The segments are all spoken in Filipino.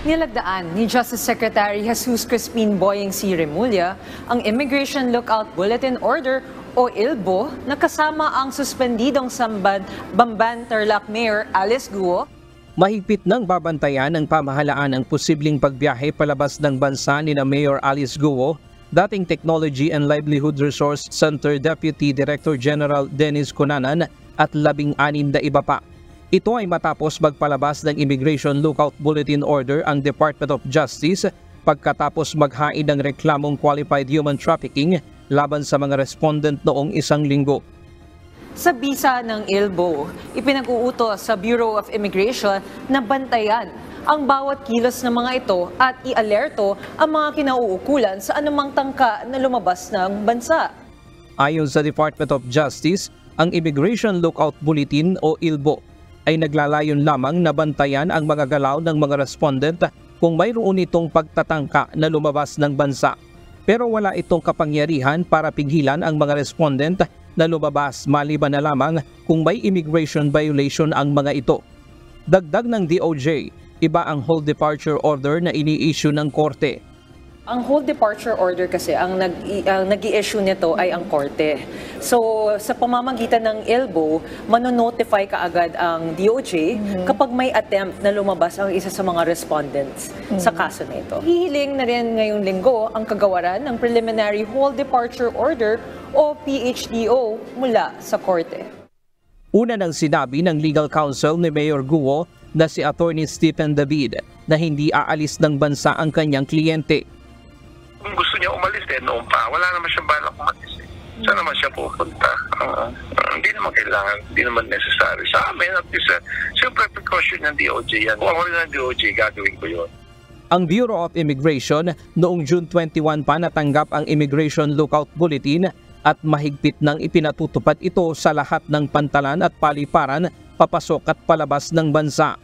Nilagdaan ni Justice Secretary Jesus Crispin Boyeng C. Remulla ang Immigration Lookout Bulletin Order o ILBO na kasama ang suspendidong Bamban Tarlac Mayor Alice Guo. Mahigpit nang babantayan ng pamahalaan ang posibleng pagbiyahe palabas ng bansa ni Mayor Alice Guo, dating Technology and Livelihood Resource Center Deputy Director General Dennis Cunanan at 16 na iba pa. Ito ay matapos magpalabas ng Immigration Lookout Bulletin Order ang Department of Justice pagkatapos maghain ng reklamong qualified human trafficking laban sa mga respondent noong isang linggo. Sa bisa ng ILBO, ipinag-uutos sa Bureau of Immigration na bantayan ang bawat kilos ng mga ito at i-alerto ang mga kinauukulan sa anumang tangka na lumabas ng bansa. Ayon sa Department of Justice, ang Immigration Lookout Bulletin o ILBO ay naglalayon lamang na bantayan ang mga galaw ng mga respondent kung mayroon itong pagtatangka na lumabas ng bansa. Pero wala itong kapangyarihan para pigilan ang mga respondent na lumabas maliban na lamang kung may immigration violation ang mga ito. Dagdag ng DOJ, iba ang hold departure order na ini-issue ng korte. Ang hold departure order kasi, ang nag-i-issue nito ay ang korte. So, sa pamamagitan ng ILBO, manonotify kaagad ang DOJ kapag may attempt na lumabas ang isa sa mga respondents sa kaso na ito. Hihiling na rin ngayong linggo ang kagawaran ng Preliminary Hold Departure Order o PHDO mula sa korte. Una nang sinabi ng legal counsel ni Mayor Guo na si Attorney Stephen David na hindi aalis ng bansa ang kanyang kliyente. Kung gusto niya umalis din noon pa, wala naman siyang balak umalis. Saan naman siya pupunta? Hindi naman kailangan, hindi naman necessary. Sa amin, at least, siyempre precaution ng DOJ yan. Kung ako rin ng DOJ, gagawin ko yun. Ang Bureau of Immigration noong June 21 pa natanggap ang Immigration Lookout Bulletin at mahigpit nang ipinatutupad ito sa lahat ng pantalan at paliparan papasok at palabas ng bansa.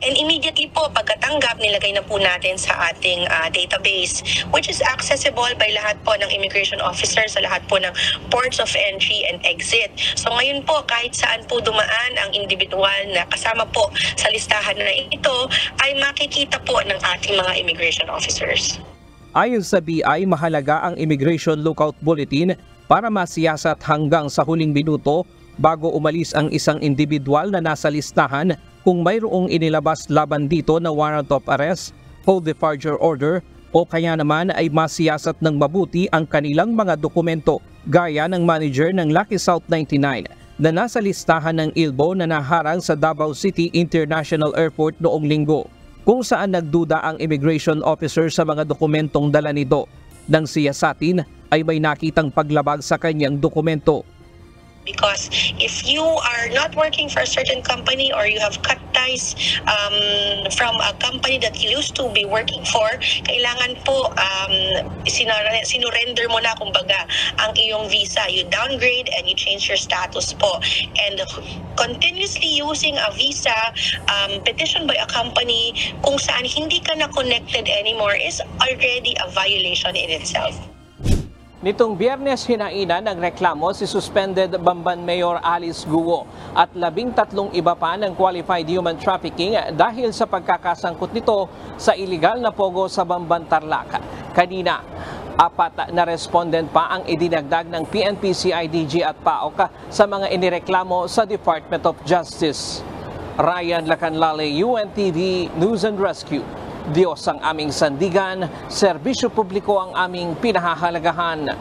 And immediately po, pagkatanggap, nilagay na po natin sa ating database, which is accessible by lahat po ng immigration officers sa lahat po ng ports of entry and exit. So ngayon po, kahit saan po dumaan ang individual na kasama po sa listahan na ito, ay makikita po ng ating mga immigration officers. Ayon sa BI, mahalaga ang Immigration Lookout Bulletin para masiyasat hanggang sa huling minuto bago umalis ang isang individual na nasa listahan kung mayroong inilabas laban dito na warrant of arrest, hold departure order o kaya naman ay masiyasat ng mabuti ang kanilang mga dokumento gaya ng manager ng Lucky South 99 na nasa listahan ng ILBO na naharang sa Davao City International Airport noong linggo kung saan nagduda ang immigration officer sa mga dokumentong dala nito. Nang siyasatin ay may nakitang paglabag sa kanyang dokumento. Because if you are not working for a certain company or you have cut ties from a company that you used to be working for, kailangan po sinurrender mo na kumbaga ang iyong visa. You downgrade and you change your status po. And continuously using a visa petition by a company kung saan hindi ka na connected anymore is already a violation in itself. Nitong Biyernes, hinainan ng reklamo si suspended Bamban Mayor Alice Guo at 13 iba pa ng qualified human trafficking dahil sa pagkakasangkot nito sa iligal na pogo sa Bamban Tarlac. Kanina, 4 na respondent pa ang idinagdag ng PNP, CIDG at PAOK sa mga inireklamo sa Department of Justice. Ryan Lacanlale, UNTV News and Rescue. Diyos ang aming sandigan, serbisyo publiko ang aming pinahahalagahan.